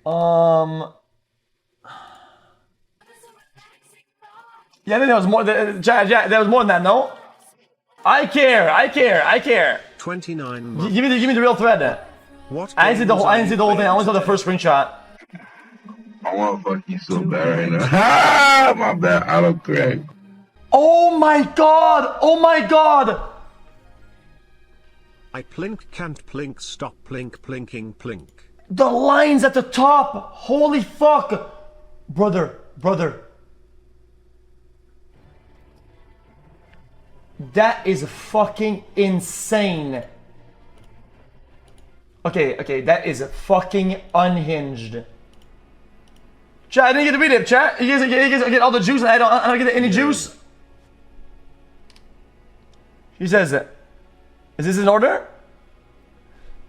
Um. Yeah, I think there was more. Yeah, there was more than that. No. I care. I care. I care. 29 months. Give me the real thread. What I didn't see the whole. I didn't see the whole thing. I only saw the first screenshot. I want to fuck you so bad right now. Ah, my bad. I don't crack. Oh my god! Oh my god! I plink can't plink stop plink plinking plink. The lines at the top! Holy fuck! Brother. That is fucking insane. Okay, that is fucking unhinged. Chat, I didn't get to read it, chat. You guys get all the juice and I don't get any juice. She says, is this in order?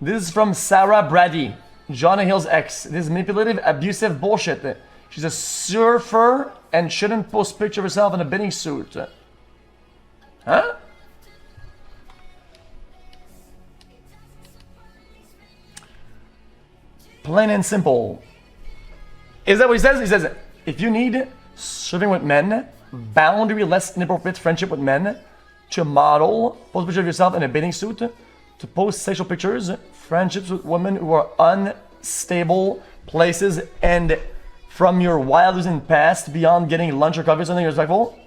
This is from Sarah Brady, Jonah Hill's ex. This is manipulative, abusive bullshit. She's a surfer and shouldn't post picture of herself in a bathing suit. Huh? Plain and simple. Is that what he says? He says, if you need serving with men, boundary-less inappropriate friendship with men, to model, post a picture of yourself in a bathing suit, to post sexual pictures, friendships with women who are unstable places, and from your wild losing past beyond getting lunch or coffee or something respectful,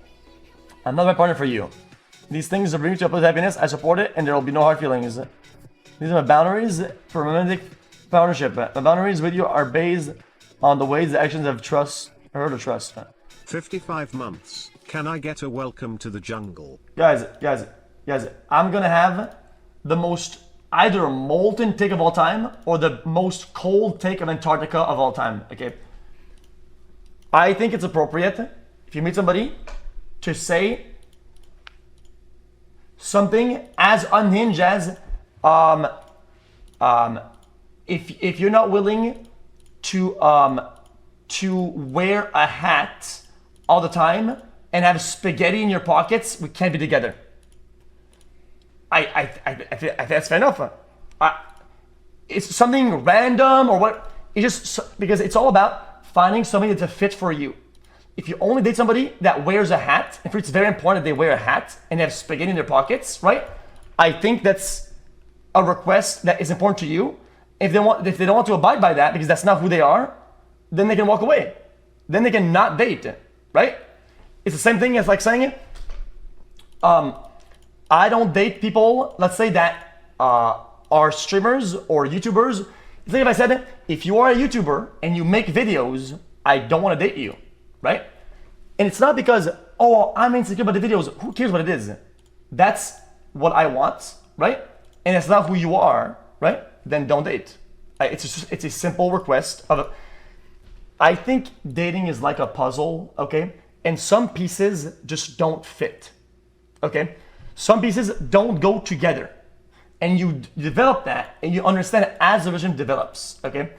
I'm not my partner for you. These things are bringing you to a place of happiness. I support it, and there will be no hard feelings. These are my boundaries for romantic partnership. My boundaries with you are based on the ways the actions of trust, hurt or trust. 55 months. Can I get a welcome to the jungle? Guys, I'm gonna have the most either molten take of all time or the most cold take of Antarctica of all time. Okay. I think it's appropriate if you meet somebody to say something as unhinged as if you're not willing to wear a hat all the time and have spaghetti in your pockets, we can't be together. I think that's fair enough. It's something random or what? It's just because it's all about finding somebody that's a fit for you. If you only date somebody that wears a hat, if it's very important that they wear a hat and they have spaghetti in their pockets, right? I think that's a request that is important to you. If they don't want to abide by that because that's not who they are, then they can walk away. Then they can not date, right? It's the same thing as like saying, I don't date people, let's say that are streamers or YouTubers. It's like if I said, if you are a YouTuber and you make videos, I don't want to date you, right? And it's not because, oh, I'm insecure about the videos. Who cares what it is? That's what I want, right? And it's not who you are, right? Then don't date. It's a simple request of. I think dating is like a puzzle, okay? And some pieces just don't fit, okay? Some pieces don't go together. And you develop that and you understand it as the vision develops, okay?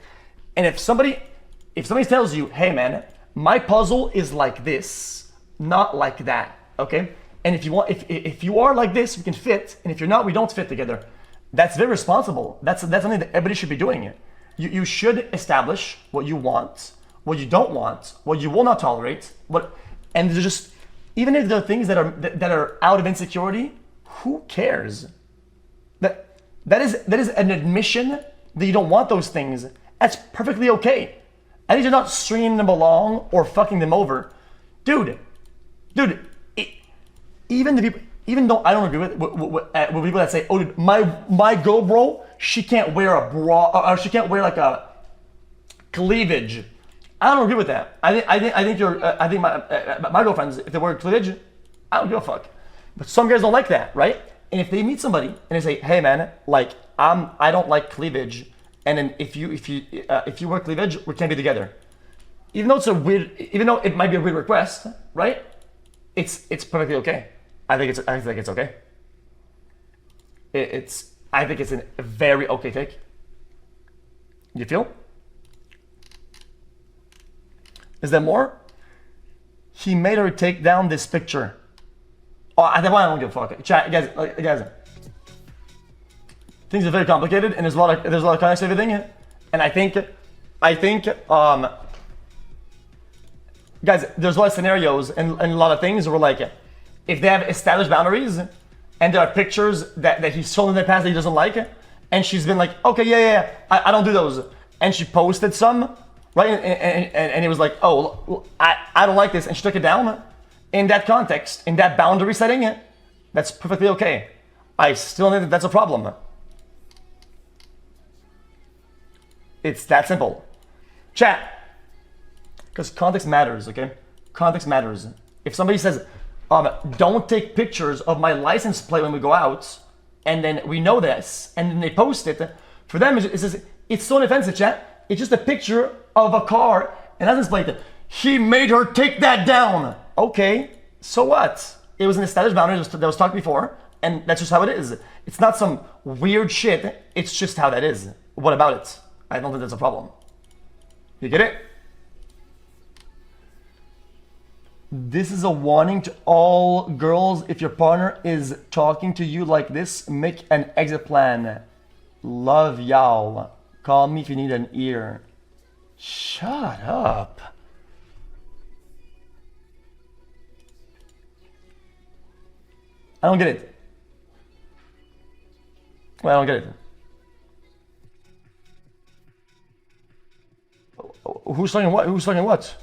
And if somebody tells you, hey man, my puzzle is like this, not like that, okay? And if you are like this, we can fit, and if you're not, we don't fit together. That's very responsible. That's something that everybody should be doing. You should establish what you want, what you don't want, what you will not tolerate, and there's just, even if there are things that are out of insecurity, who cares? That is an admission that you don't want those things. That's perfectly okay. I think you're not stringing them along or fucking them over, dude. Even though I don't agree with people that say, oh, dude, my girl, bro, she can't wear a bra or she can't wear like a cleavage. I don't agree with that. I think my girlfriends, if they wear cleavage, I don't give a fuck. But some guys don't like that, right? And if they meet somebody and they say, hey man, like I don't like cleavage, and then if you wear cleavage, we can't be together. Even though it might be a weird request, right? It's perfectly okay. I think it's okay. I think it's a very okay take. You feel? Is there more? He made her take down this picture. Oh, at that point, I don't give a fuck. Chat, guys. Things are very complicated, and there's a lot of context to everything. And I think I think, guys, there's a lot of scenarios and a lot of things where like, if they have established boundaries and there are pictures that he's shown in the past that he doesn't like, and she's been like, okay, yeah, I don't do those. And she posted some, right? And it was like, oh, I don't like this. And she took it down. In that context, in that boundary setting, that's perfectly okay. I still think that that's a problem. It's that simple. Chat. Because context matters, okay? Context matters. If somebody says, don't take pictures of my license plate when we go out, and then we know this, and then they post it, for them, it's so offensive, chat. It's just a picture of a car and license plate. He made her take that down. Okay, so what? It was an established boundary that was talked before, and that's just how it is. It's not some weird shit. It's just how that is. What about it? I don't think that's a problem. You get it? This is a warning to all girls. If your partner is talking to you like this, make an exit plan. Love y'all. Call me if you need an ear. Shut up. I don't get it. Well, I don't get it. Who's talking what? Who's talking what?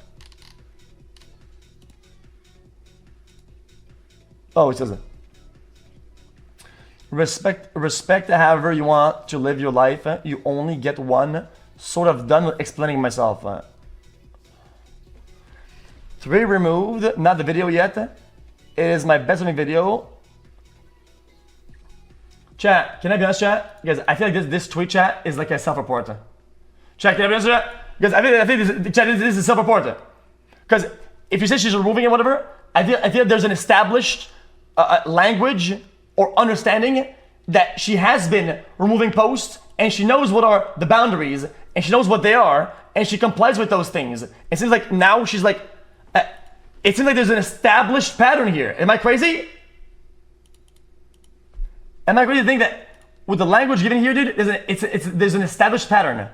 Oh, it doesn't. Respect however you want to live your life. You only get one. Sort of done with explaining myself. 3 removed. Not the video yet. It is my best selling video. Chat, can I be honest, chat? Because I feel like this tweet chat is like a self-report. Chat, can I be honest, chat? Because I think this is self-report. Because if you say she's removing it, whatever, I feel there's an established language or understanding that she has been removing posts and she knows what are the boundaries and she knows what they are and she complies with those things. It seems like now she's like, it seems like there's an established pattern here. Am I crazy? Am I crazy to think that with the language given here, dude, there's an established pattern? And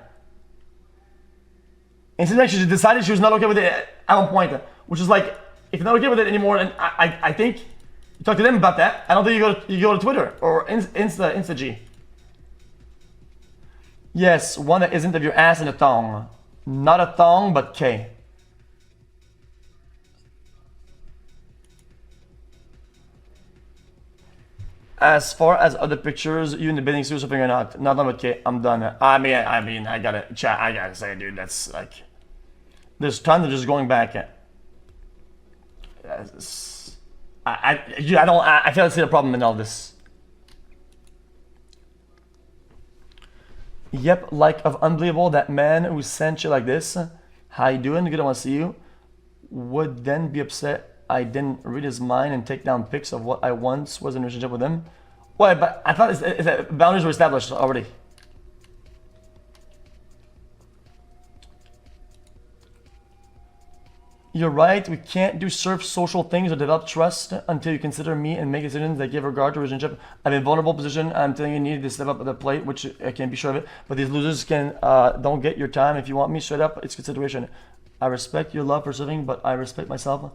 it seems like she decided she was not okay with it at one point, which is like, if you're not okay with it anymore, then I think you talk to them about that. I don't think you go to Twitter or Insta-G. Yes, one that isn't of your ass in a thong. Not a thong, but K. As far as other pictures, you in the bathing suit, something or not with K. I'm done. I mean, I gotta say, dude, that's like, there's tons of just going back. I feel like I see the problem in all this. Yep, like of unbelievable, that man who sent you like this. How you doing? Good, I want to see you. Would then be upset I didn't read his mind and take down pics of what I once was in a relationship with him. Why? But I thought boundaries were established already. You're right, we can't do surf social things or develop trust until you consider me and make decisions that give regard to a relationship. I'm in a vulnerable position. I'm telling you need to step up at the plate, which I can't be sure of it. But these losers don't get your time. If you want me straight up, it's consideration. I respect your love for surfing, but I respect myself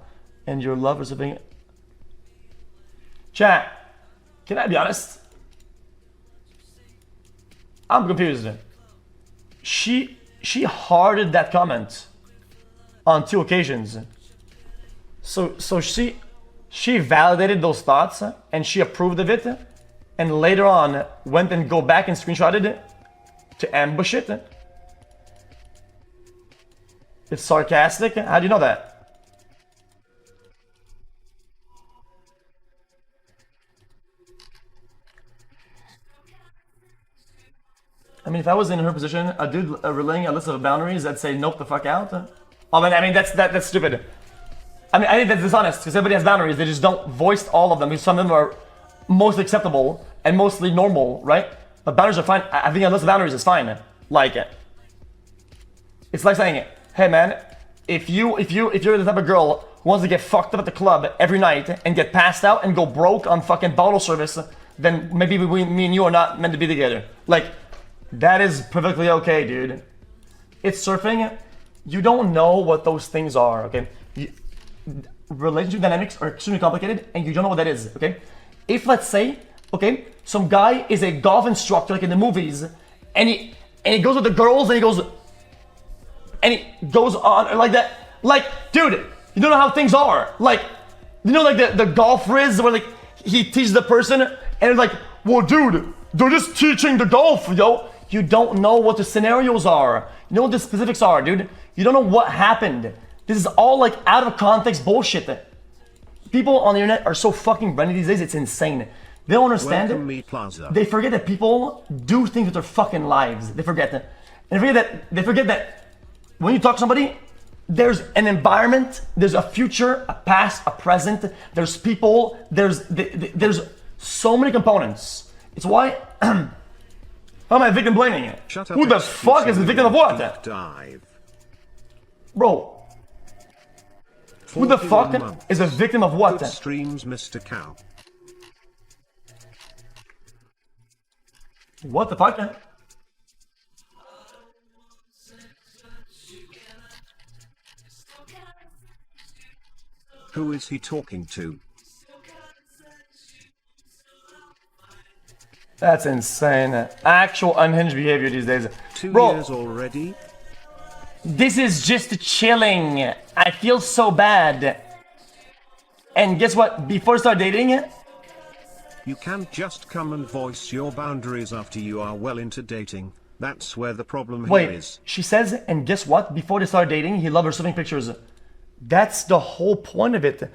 and your love for surfing. Chat, can I be honest? I'm confused. She hearted that comment on 2 occasions. So she validated those thoughts and she approved of it, and later on went and go back and screenshotted it to ambush it. It's sarcastic. How do you know that? I mean, if I was in her position, a dude relaying a list of boundaries, I'd say nope the fuck out. Oh, I mean that's stupid. I mean, I think that's dishonest because everybody has boundaries. They just don't voice all of them. Because some of them are most acceptable and mostly normal, right? But boundaries are fine. I think a list of boundaries is fine. Like it. It's like saying, hey man, if you're the type of girl who wants to get fucked up at the club every night and get passed out and go broke on fucking bottle service, then maybe me and you are not meant to be together. Like, that is perfectly okay, dude. it's surfing. You don't know what those things are, okay? Relationship dynamics are extremely complicated, and you don't know what that is, okay? If, let's say, okay, some guy is a golf instructor, like in the movies, and he goes with the girls, and he goes on like that. Like, dude, you don't know how things are. Like, you know, like the golf riz where like he teaches the person, and it's like, well, dude, they're just teaching the golf, yo. You don't know what the scenarios are. You know what the specifics are, dude. You don't know what happened. This is all like out of context bullshit. People on the internet are so fucking brainy these days, it's insane. They don't understand it. They forget that people do things with their fucking lives. They forget that. And they forget that when you talk to somebody, there's an environment, there's a future, a past, a present, there's people, there's so many components. It's why how am I victim blaming it? Who the fuck is the victim of what? Bro, who the fuck is a victim of what? Good streams, Mr. Cow. What the fuck? Who is he talking to? That's insane. Actual unhinged behavior these days. 2 Bro, years already? this is just chilling. I feel so bad. And guess what? Before I start dating, You can't just come and voice your boundaries after you are well into dating. That's where the problem here is. she says, and guess what? Before they start dating, he loved her surfing pictures. That's the whole point of it.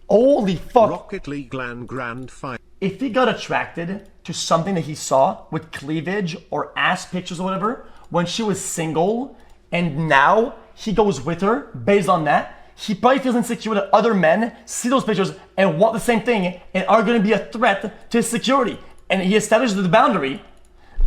Holy fuck. Rocket League Grand Final. If he got attracted to something that he saw with cleavage or ass pictures or whatever when she was single, and now he goes with her based on that, he probably feels insecure that other men see those pictures and want the same thing and are going to be a threat to his security. And he establishes the boundary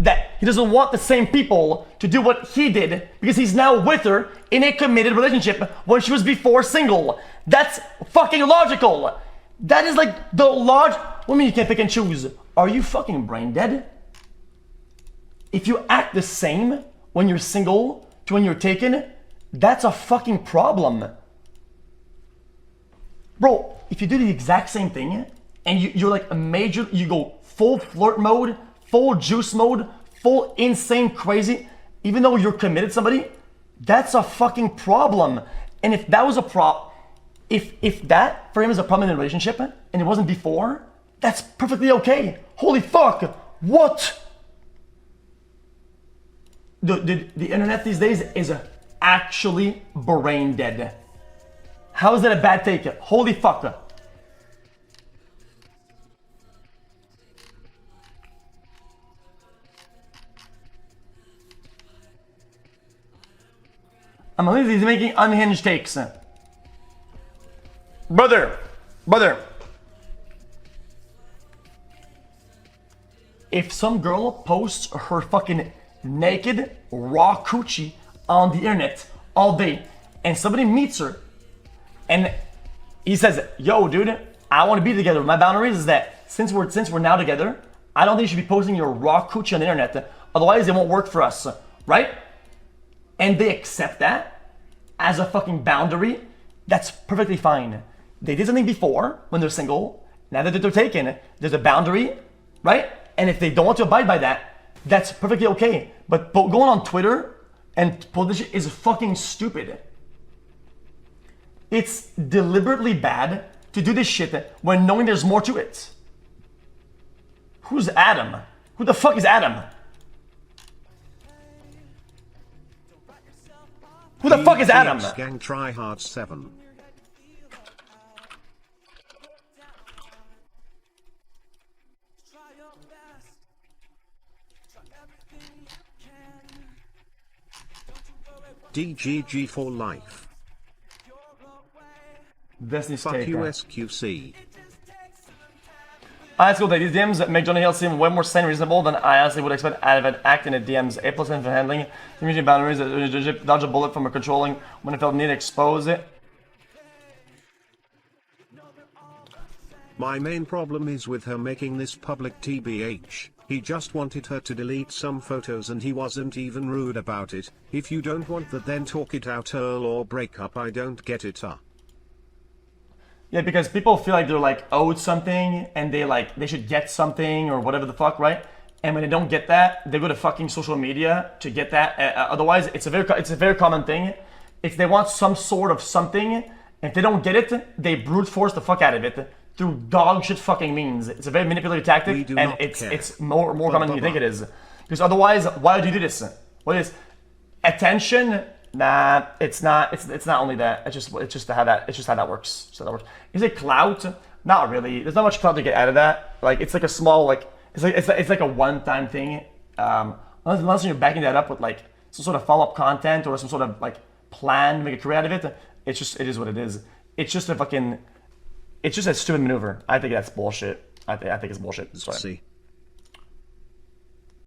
that he doesn't want the same people to do what he did because he's now with her in a committed relationship when she was before single. That's fucking logical. That is like the logic. What do you mean you can't pick and choose? Are you fucking brain dead? If you act the same when you're single to when you're taken, that's a fucking problem. Bro, if you do the exact same thing and you're like a major, you go full flirt mode, full juice mode, full insane crazy, even though you're committed to somebody, that's a fucking problem. And if that was a problem, if that for him is a problem in a relationship and it wasn't before, that's perfectly okay. Holy fuck, what? The internet these days is actually brain dead. How is that a bad take? Holy fuck. I'm amazed he's making unhinged takes. Brother. If some girl posts her fucking naked, raw coochie on the internet all day, and somebody meets her, and he says, yo, dude, I want to be together. My boundaries is that since we're now together, I don't think you should be posting your raw coochie on the internet. Otherwise, it won't work for us, right? And they accept that as a fucking boundary. That's perfectly fine. They did something before when they're single. Now that they're taken, there's a boundary, right? And if they don't want to abide by that, that's perfectly okay. But going on Twitter and pull this shit is fucking stupid. It's deliberately bad to do this shit when knowing there's more to it. Who's Adam? Who the fuck is Adam? Who the fuck is Adam? Gang try hard 7. DGG for life. Destiny's Fuck take. you, xQc. Let's go. These DMs make Jonah Hill seem way more sane and reasonable than I honestly would expect out of an act in the DMs. A+ for handling, community boundaries, dodge a bullet from a controlling when it felt need, expose it. My main problem is with her making this public TBH. He just wanted her to delete some photos and he wasn't even rude about it. If you don't want that, then talk it out, Earl, or break up. I don't get it. Yeah, because people feel like they're like owed something and they should get something or whatever the fuck, right? And when they don't get that, they go to fucking social media to get that. Otherwise, it's a very common thing. If they want some sort of something, if they don't get it, they brute force the fuck out of it through dog shit fucking means. It's a very manipulative tactic, and it's more common than you think it is. Because otherwise, why would you do this? What is attention? Nah, it's not. It's not only that. It's just how that works. So that works. Is it clout? Not really. There's not much clout to get out of that. Like it's like a small like it's like a one-time thing. Unless you're backing that up with like some sort of follow-up content or some sort of like plan to make a career out of it. It is what it is. It's just a stupid maneuver. I think that's bullshit. I think it's bullshit. Sorry. See.